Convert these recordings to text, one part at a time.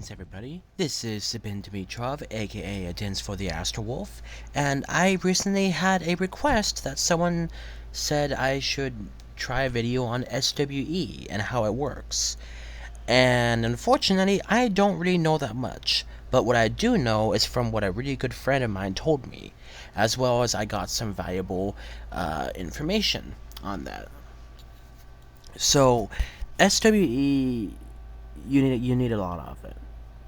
Greetings everybody, this is Sabin Dimitrov, aka Adins for the Astrowolf, and I recently had a request that someone said I should try a video on SWE and how it works. And unfortunately, I don't really know that much, but what I do know is from what a really good friend of mine told me, as well as I got some valuable information on that. So, SWE, you need a lot of it.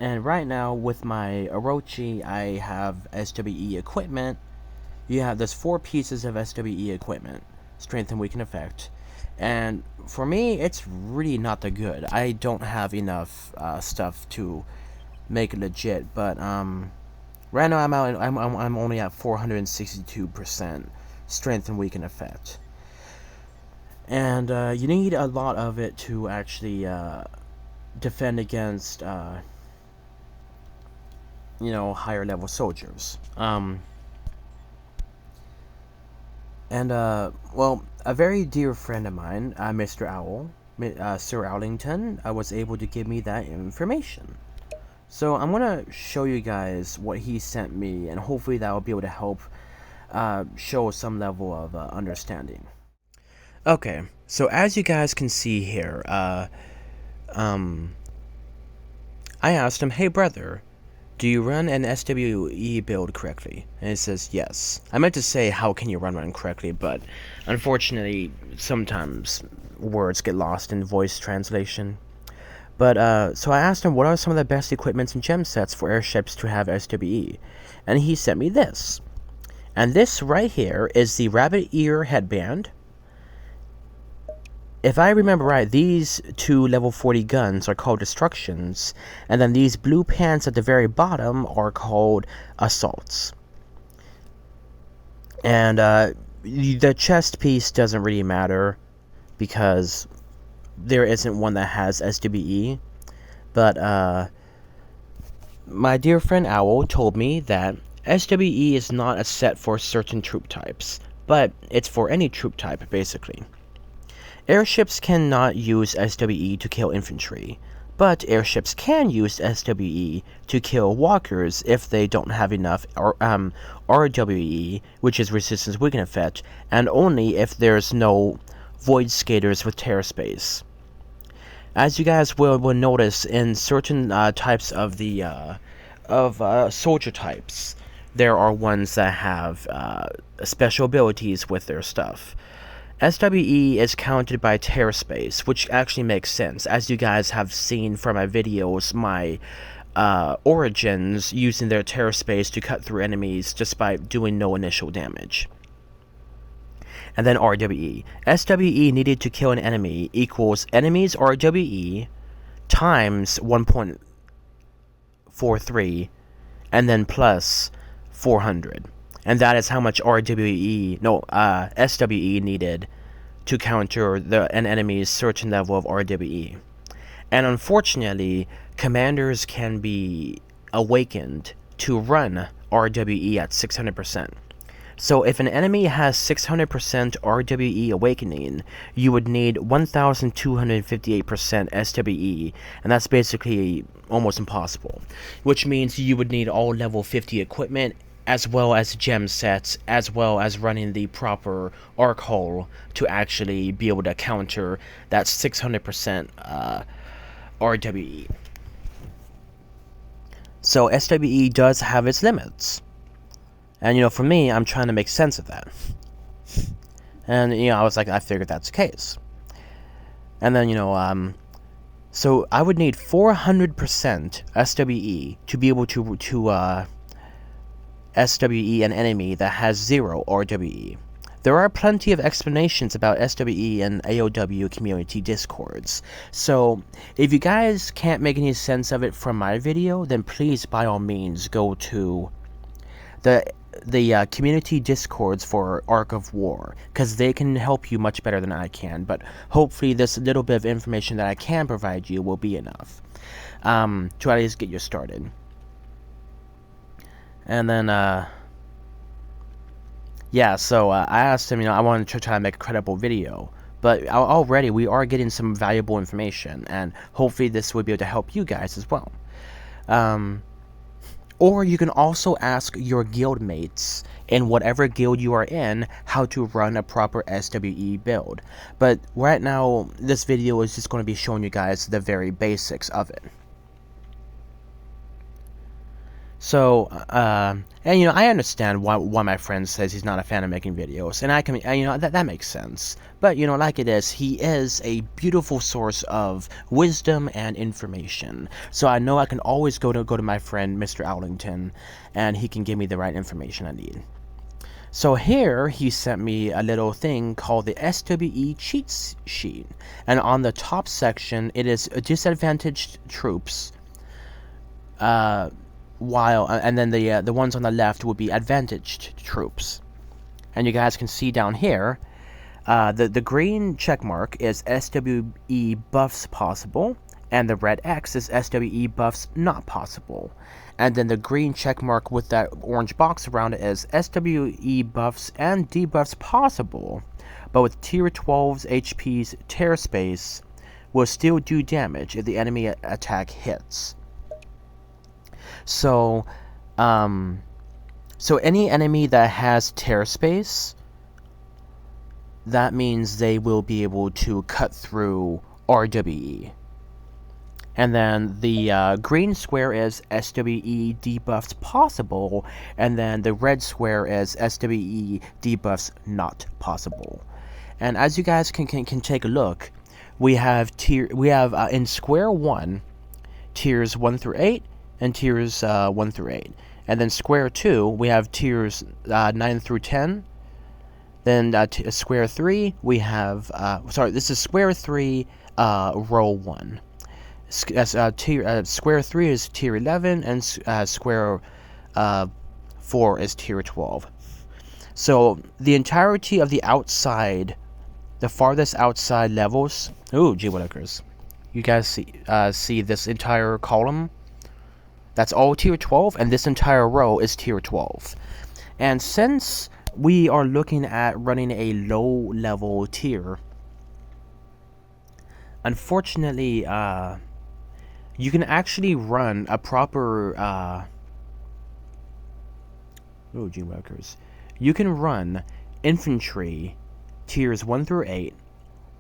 And right now, with my Orochi, I have SWE equipment. There's 4 pieces of SWE equipment, strength and weaken effect. And for me, it's really not that good. I don't have enough stuff to make it legit. But right now, I'm only at 462% strength and weaken effect. And you need a lot of it to actually defend against higher level soldiers. Well, a very dear friend of mine, Mr. Owl, Sir Owlington, was able to give me that information. So I'm gonna show you guys what he sent me, and hopefully that will be able to help show some level of understanding. Okay, so as you guys can see here, I asked him, "Hey brother, do you run an SWE build correctly?" And he says, "Yes." I meant to say, "How can you run one correctly?" But unfortunately, sometimes words get lost in voice translation. But, so I asked him, what are some of the best equipments and gem sets for airships to have SWE? And he sent me this. And this right here is the rabbit ear headband. If I remember right, these 2 level 40 guns are called destructions, and then these blue pants at the very bottom are called assaults. And the chest piece doesn't really matter because there isn't one that has SWE. But my dear friend Owl told me that SWE is not a set for certain troop types, but it's for any troop type basically. Airships cannot use SWE to kill infantry, but airships can use SWE to kill walkers if they don't have enough RWE, which is resistance weaken effect, and only if there's no void skaters with terror space. As you guys will notice, in certain types of the soldier types, there are ones that have special abilities with their stuff. SWE is counted by terror space, which actually makes sense. As you guys have seen from my videos, my origins using their terror space to cut through enemies just by doing no initial damage. And then RWE. SWE needed to kill an enemy equals enemy's RWE times 1.43 and then plus 400. And that is how much SWE needed to counter an enemy's certain level of RWE. And unfortunately, commanders can be awakened to run RWE at 600%. So if an enemy has 600% RWE awakening, you would need 1258% SWE, and that's basically almost impossible. Which means you would need all level 50 equipment, as well as gem sets, as well as running the proper arc hull to actually be able to counter that 600% RWE. So SWE does have its limits. And, for me, I'm trying to make sense of that. And, I was like, I figured that's the case. And then, so I would need 400% SWE to be able to SWE an enemy that has 0 RWE. There are plenty of explanations about SWE and AOW community discords, so if you guys can't make any sense of it from my video, then please by all means go to the community discords for Ark of War, because they can help you much better than I can, but hopefully this little bit of information that I can provide you will be enough to at least get you started. And then, so I asked him, I wanted to try to make a credible video, but already we are getting some valuable information, and hopefully this will be able to help you guys as well. Or you can also ask your guild mates in whatever guild you are in how to run a proper SWE build. But right now, this video is just going to be showing you guys the very basics of it. So, and I understand why my friend says he's not a fan of making videos, and I can, that makes sense. But, like it is, he is a beautiful source of wisdom and information. So I know I can always go to my friend, Mr. Owlington, and he can give me the right information I need. So here, he sent me a little thing called the Swe Cheats Sheet, and on the top section, it is disadvantaged troops, and then the ones on the left would be advantaged troops. And you guys can see down here, the green check mark is SWE buffs possible, and the red X is SWE buffs not possible. And then the green check mark with that orange box around it is SWE buffs and debuffs possible, but with tier 12's HP's tear space will still do damage if the enemy attack hits. So, so any enemy that has tear space, that means they will be able to cut through RWE. And then the green square is SWE debuffs possible, and then the red square is SWE debuffs not possible. And as you guys can take a look, we have in square 1 tiers 1 through 8. And tiers 1 through 8. And then square 2, we have tiers 9 through 10. Then square 3, we have, this is square 3, row 1. Square 3 is tier 11, and square 4 is tier 12. So the entirety of the outside, the farthest outside levels, ooh, gee willikers. You guys see this entire column? That's all tier 12, and this entire row is tier 12. And since we are looking at running a low-level tier, unfortunately, you can actually run a proper, you can run infantry tiers 1 through 8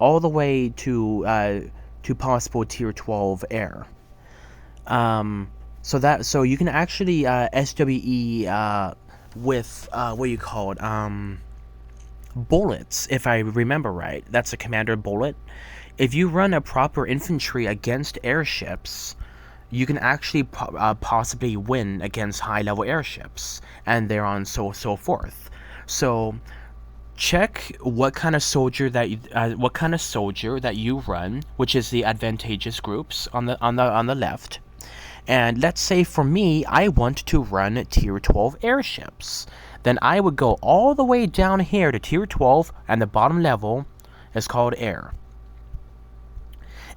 all the way to possible tier 12 air. So you can actually SWE with what do you call it? Bullets, if I remember right. That's a commander bullet. If you run a proper infantry against airships, you can actually possibly win against high-level airships, and thereon so forth. So check what kind of soldier that you run, which is the advantageous groups on the left. And let's say for me, I want to run tier 12 airships. Then I would go all the way down here to tier 12, and the bottom level is called air.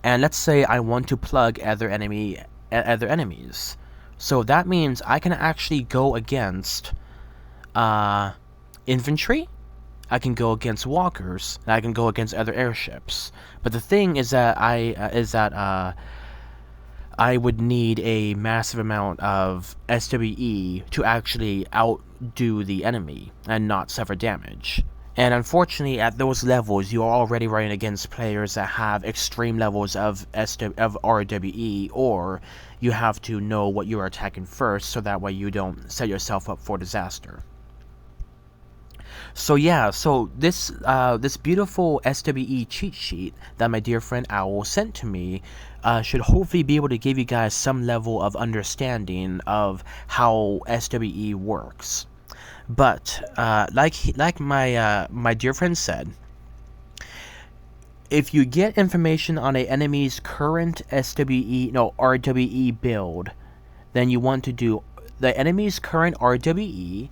And let's say I want to plug other enemies. So that means I can actually go against infantry, I can go against walkers, and I can go against other airships. But the thing is that I would need a massive amount of SWE to actually outdo the enemy and not suffer damage. And unfortunately, at those levels, you are already running against players that have extreme levels of RWE, or you have to know what you are attacking first, so that way you don't set yourself up for disaster. So yeah, so this beautiful SWE cheat sheet that my dear friend Owl sent to me should hopefully be able to give you guys some level of understanding of how SWE works. But like my dear friend said, if you get information on an enemy's current RWE build, then you want to do the enemy's current RWE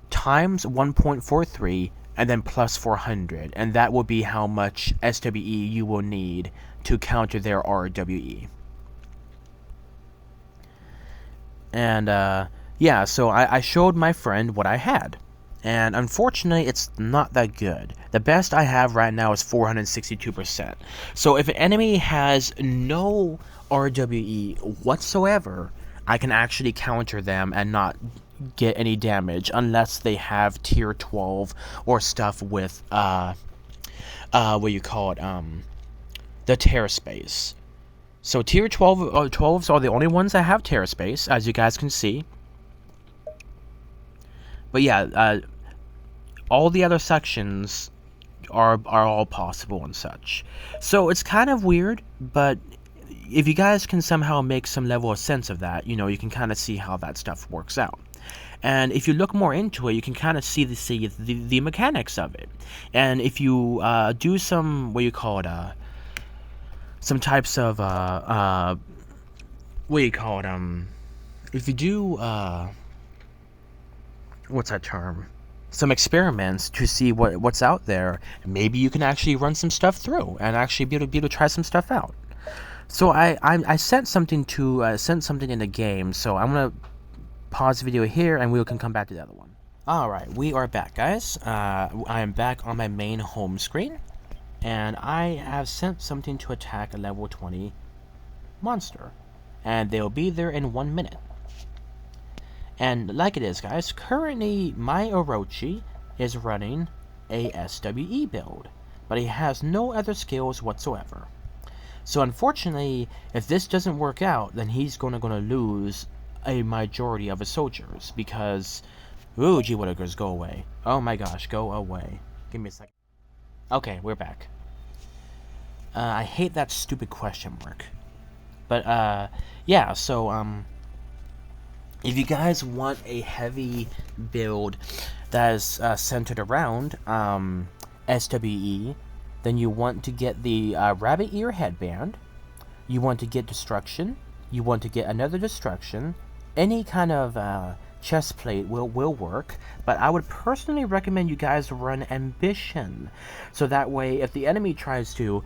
times 1.43 and then plus 400, and that will be how much SWE you will need to counter their RWE. And yeah, so I showed my friend what I had, and unfortunately it's not that good. The best I have right now is 462%. So if an enemy has no RWE whatsoever, I can actually counter them and not get any damage unless they have tier 12 or stuff with what you call it, the terror space. So tier 12s are the only ones that have terror space, as you guys can see. But yeah, all the other sections are all possible and such. So it's kind of weird, but if you guys can somehow make some level of sense of that, you know, you can kind of see how that stuff works out. And if you look more into it, you can kind of see the mechanics of it. And if you do some, what do you call it, some types of, what do you call it, if you do, what's that term? Some experiments to see what's out there, maybe you can actually run some stuff through and actually be able to try some stuff out. So I sent something in the game, so I'm gonna pause the video here and we can come back to the other one. Alright, we are back, guys. I am back on my main home screen, and I have sent something to attack a level 20 monster, and they'll be there in 1 minute. And like it is, guys, currently my Orochi is running a SWE build, but he has no other skills whatsoever. So unfortunately, if this doesn't work out, then he's gonna lose a majority of his soldiers, because ooh, gee whittakers, go away. Oh my gosh, go away. Give me a second. Okay, we're back. I hate that stupid question mark. But yeah, so if you guys want a heavy build that is centered around SWE, then you want to get the rabbit ear headband, you want to get destruction, you want to get another destruction, any kind of chest plate will work, but I would personally recommend you guys run ambition, so that way if the enemy tries to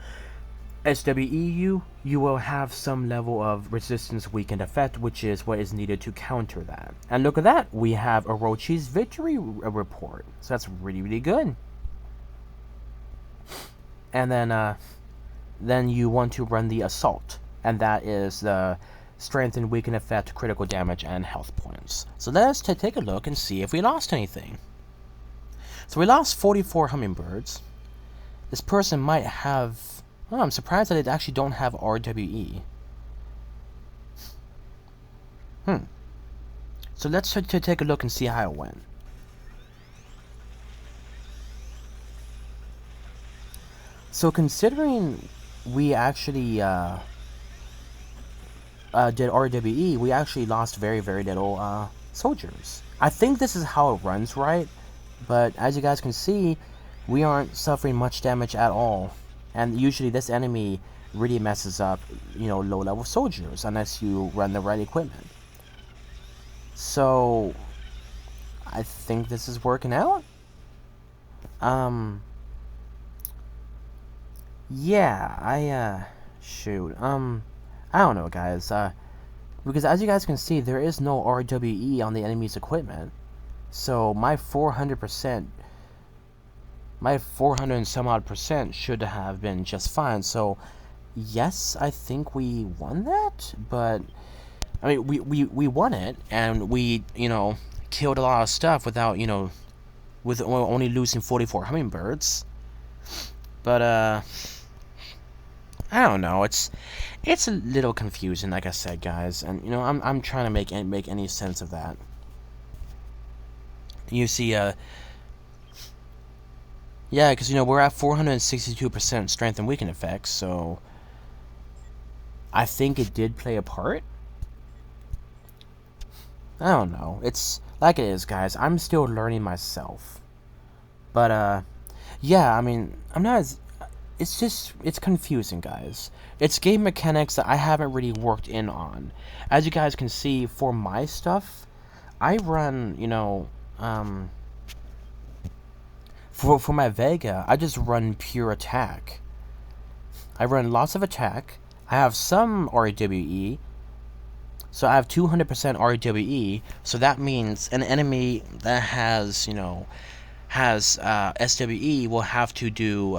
SWE you will have some level of resistance weakened effect, which is what is needed to counter that. And look at that, we have Orochi's victory report, so that's really good. And then you want to run the assault, and that is the strength and weaken effect, critical damage, and health points. So let's take a look and see if we lost anything. So we lost 44 hummingbirds. This person might have... Oh, I'm surprised that they actually don't have RWE. So let's take a look and see how it went. So considering we actually did RWE, we actually lost very little soldiers. I think this is how it runs, right? But as you guys can see, we aren't suffering much damage at all. And usually this enemy really messes up, you know, low-level soldiers unless you run the right equipment. So I think this is working out. Yeah, shoot. I don't know, guys. Because as you guys can see, there is no RWE on the enemy's equipment. So my 400%, my 400 and some odd percent should have been just fine. So yes, I think we won that, but I mean, we won it, and we, you know, killed a lot of stuff without, you know, with only losing 44 hummingbirds. But I don't know. It's a little confusing, like I said, guys, and you know, I'm trying to make any sense of that. You see, yeah, because you know we're at 462% strength and weaken effects, so I think it did play a part. I don't know. It's like it is, guys. I'm still learning myself, but yeah. I mean, I'm not as... It's confusing, guys. It's game mechanics that I haven't really worked in on. As you guys can see, for my stuff, I run, you know, for my Vega, I just run pure attack. I run lots of attack. I have some RWE. So I have 200% RWE, so that means an enemy that has, you know, has SWE will have to do,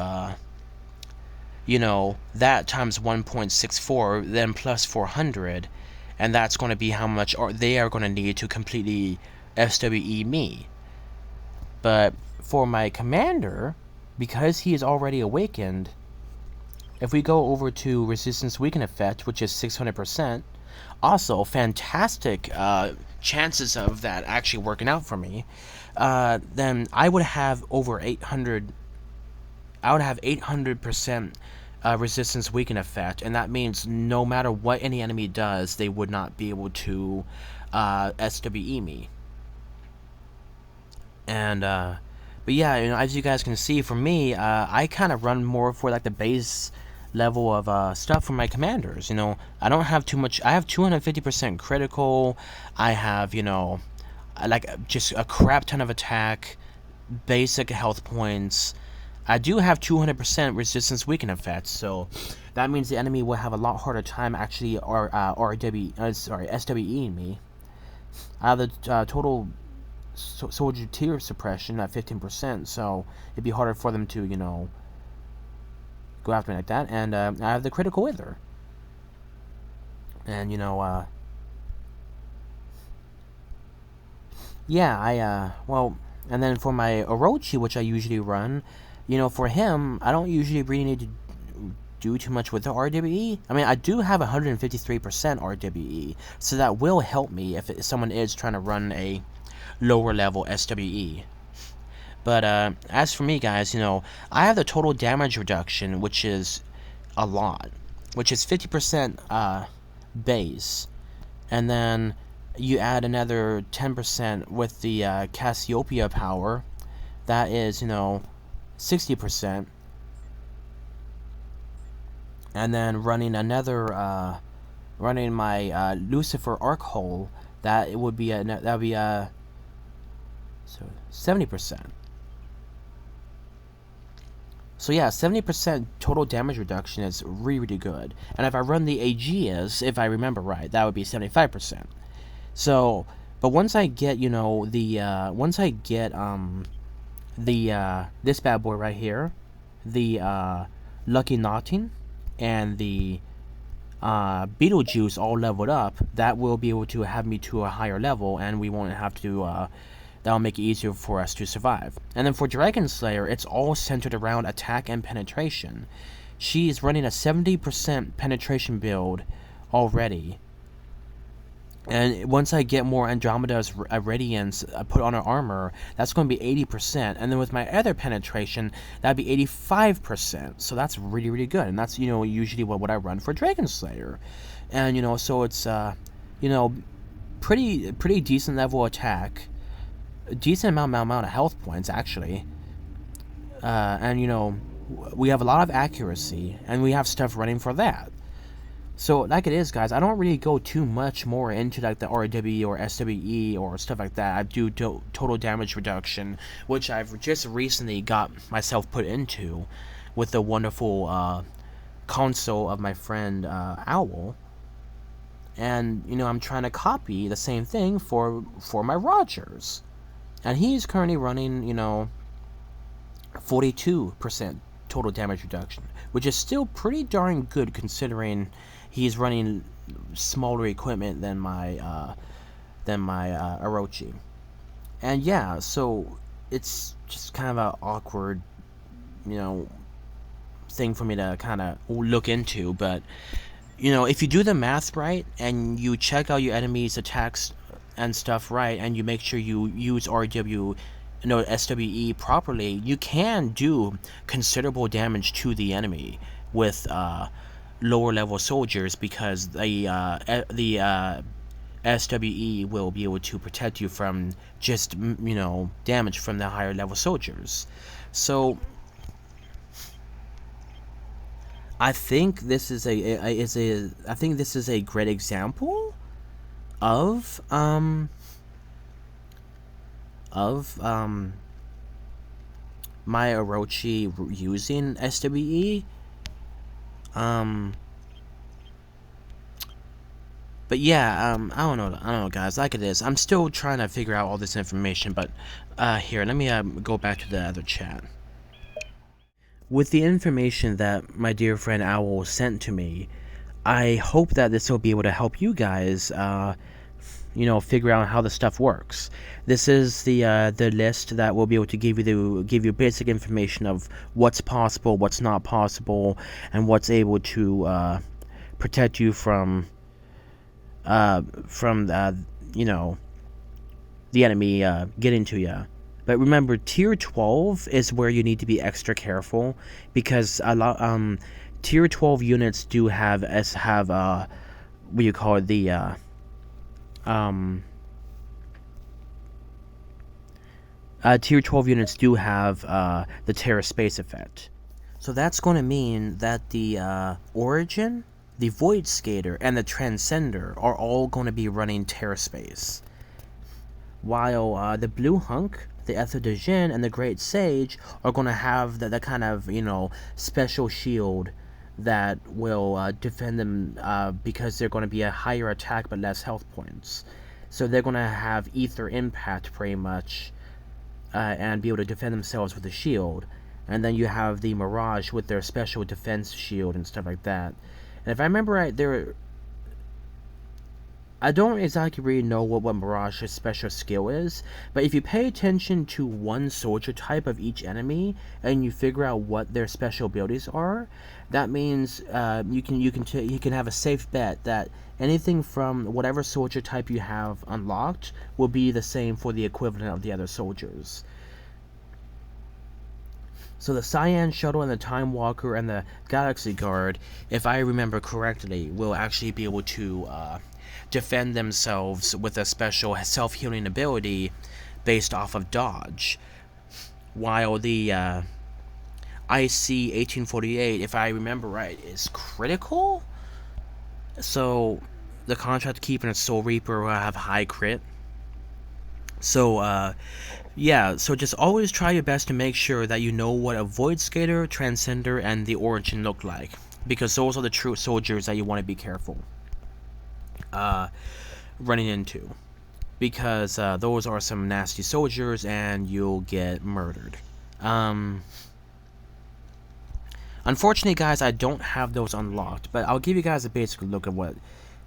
you know, that times 1.64, then plus 400, and that's going to be how much they are going to need to completely SWE me. But for my commander, because he is already awakened, if we go over to resistance weaken effect, which is 600%, also fantastic chances of that actually working out for me, then I would have over 800. I would have 800% resistance weaken effect, and that means no matter what any enemy does, they would not be able to SWE me. And but yeah, as you guys can see, for me, I kind of run more for like the base level of stuff for my commanders. I don't have too much. I have 250% critical. I have like just a crap ton of attack, basic health points. I do have 200% resistance weaken effect, so that means the enemy will have a lot harder time actually SWEing me. I have the total soldier tier suppression at 15%, so it'd be harder for them to, go after me like that. And I have the critical wither. And, yeah, well, and then for my Orochi, which I usually run, for him, I don't usually really need to do too much with the RWE. I mean, I do have 153% RWE, so that will help me if someone is trying to run a lower level SWE. But as for me, guys, I have the total damage reduction, which is a lot, which is 50% base, and then you add another 10% with the Cassiopeia power. That is, 60%. And then running another, running my Lucifer Arc Hole, that would be so 70%. So yeah, 70% total damage reduction is really, really good. And if I run the Aegeus, if I remember right, that would be 75%. So, but once I get, once I get, this bad boy right here, the, Lucky Knotting, and the, Beetlejuice all leveled up, that will be able to have me to a higher level, and we won't have to, that'll make it easier for us to survive. And then for Dragon Slayer, it's all centered around attack and penetration. She is running a 70% penetration build already. And once I get more Andromeda's Radiance put on her armor, that's going to be 80%. And then with my other penetration, that'd be 85%. So that's really, really good. And that's, usually what I run for Dragon Slayer. And, so it's, pretty decent level attack. A decent amount of health points, actually. And, we have a lot of accuracy. And we have stuff running for that. So, like it is, guys, I don't really go too much more into, like, the RW or SWE or stuff like that. I do total damage reduction, which I've just recently got myself put into with the wonderful console of my friend Owl. And, I'm trying to copy the same thing for my Rogers. And he's currently running, 42% total damage reduction, which is still pretty darn good considering he's running smaller equipment than my Orochi. And yeah, so it's just kind of an awkward, thing for me to kind of look into. But if you do the math right and you check out your enemy's attacks and stuff right, and you make sure you use SWE properly, you can do considerable damage to the enemy with lower level soldiers, because the SWE will be able to protect you from just damage from the higher level soldiers. So I think this is a great example of my Orochi using SWE. But yeah, I don't know, guys. Like it is, I'm still trying to figure out all this information. But here, let me go back to the other chat. With the information that my dear friend Owl sent to me, I hope that this will be able to help you guys, figure out how the stuff works. This is the list that will be able to give you basic information of what's possible, what's not possible, and what's able to protect you from the enemy getting to you. But remember, tier 12 is where you need to be extra careful, because a lot tier 12 units do have what you call it, tier 12 units do have the Terra Space effect. So that's going to mean that the Origin, the Void Skater, and the Transcender are all going to be running Terra Space, while the Blue Hunk, the Ether de Jin, and the Great Sage are going to have the kind of, special shield that will defend them because they're going to be a higher attack but less health points. So they're going to have Ether Impact pretty much, and be able to defend themselves with a shield. And then you have the Mirage with their special defense shield and stuff like that. And if I remember right, I don't exactly really know what Mirage's special skill is, but if you pay attention to one soldier type of each enemy and you figure out what their special abilities are, that means you can have a safe bet that anything from whatever soldier type you have unlocked will be the same for the equivalent of the other soldiers. So the Cyan Shuttle and the Time Walker and the Galaxy Guard, if I remember correctly, will actually be able to defend themselves with a special self-healing ability based off of dodge, while the IC 1848, if I remember right, is critical. So the Contract Keeper and Soul Reaper will have high crit. So so just always try your best to make sure that you know what a Void Skater, Transcender, and the Origin look like, because those are the true soldiers that you want to be careful running into, because those are some nasty soldiers and you'll get murdered. Unfortunately, guys, I don't have those unlocked, but I'll give you guys a basic look at what,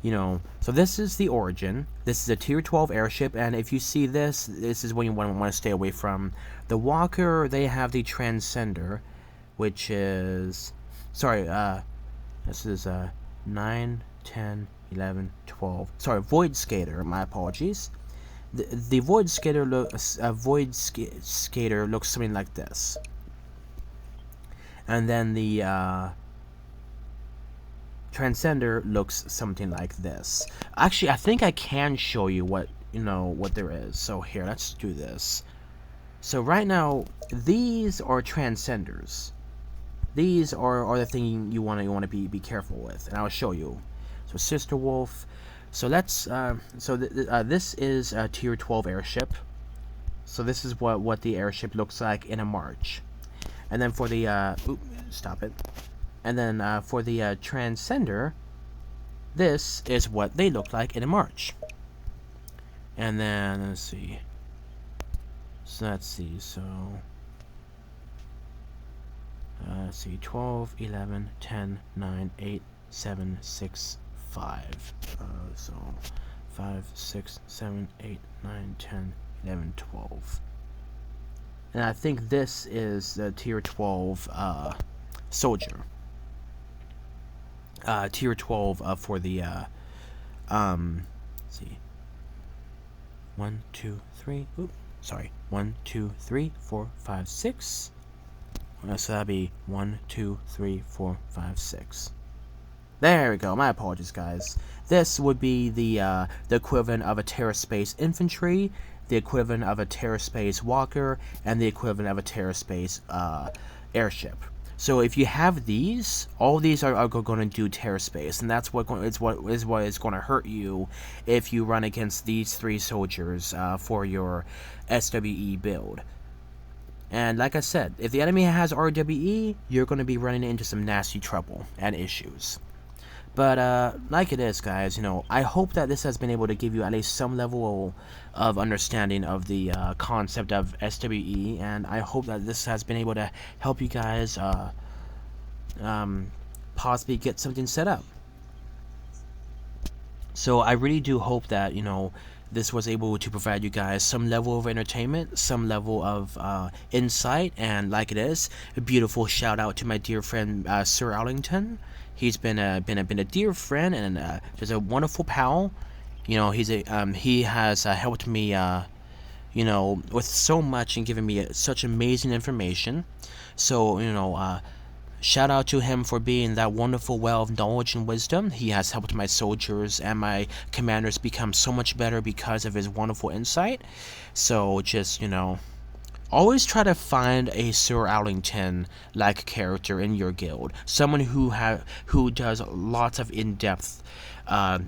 so this is the Origin. This is a tier 12 airship, and if you see this is when you want to stay away from. The Walker, they have the Transcender, which is, this is 9, 10, 11, 12. Sorry, Void Skater. My apologies. The Void Skater Skater looks something like this, and then the Transcender looks something like this. Actually, I think I can show you what there is. So here, let's do this. So right now, these are Transcenders. These are the thing you want to be careful with, and I'll show you. So Sister Wolf. So let's this is a tier 12 airship. So this is what the airship looks like in a march. And then for the stop it. And then for the Transcender, this is what they look like in a march. And then let's see. So let's see, 12, 11, 10, 9, 8, 7, 6, 5. So 5, 6, 7, 8, 9, 10, 11, 12. And I think this is the tier 12 soldier. Tier 12 for the let's see. 1, 2, 3. Oops, sorry. 1, 2, 3, 4, 5, 6. So that'd be 1, 2, 3, 4, 5, 6. There we go. My apologies, guys. This would be the equivalent of a Terra Space Infantry, the equivalent of a Terra Space Walker, and the equivalent of a Terra Space airship. So if you have these, all these are going to do Terra Space, and that's what is going to hurt you if you run against these three soldiers for your SWE build. And like I said, if the enemy has RWE, you're going to be running into some nasty trouble and issues. But like it is, guys, I hope that this has been able to give you at least some level of understanding of the concept of SWE, and I hope that this has been able to help you guys possibly get something set up. So I really do hope that, this was able to provide you guys some level of entertainment, some level of insight, and like it is, a beautiful shout out to my dear friend Sir Arlington. He's been a dear friend and just a wonderful pal. He has helped me with so much and given me such amazing information. So shout out to him for being that wonderful well of knowledge and wisdom. He has helped my soldiers and my commanders become so much better because of his wonderful insight. So just, always try to find a Sir Arlington like character in your guild. Someone who does lots of in-depth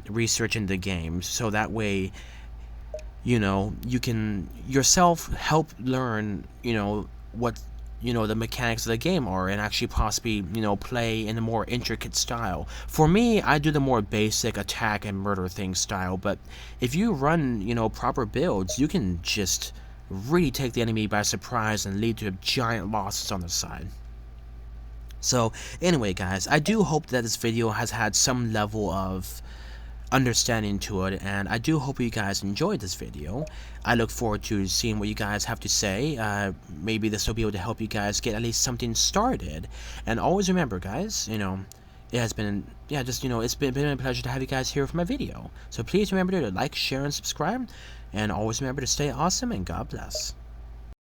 research in the game, so that way you can yourself help learn what the mechanics of the game are, and actually possibly play in a more intricate style. For me, I do the more basic attack and murder thing style, but if you run proper builds, you can just really take the enemy by surprise and lead to giant losses on the side. So anyway, guys, I do hope that this video has had some level of understanding to it, and I do hope you guys enjoyed this video. I look forward to seeing what you guys have to say. Maybe this will be able to help you guys get at least something started. And always remember, guys, it has been, it's been a pleasure to have you guys here for my video. So please remember to like, share, and subscribe, and always remember to stay awesome, and God bless.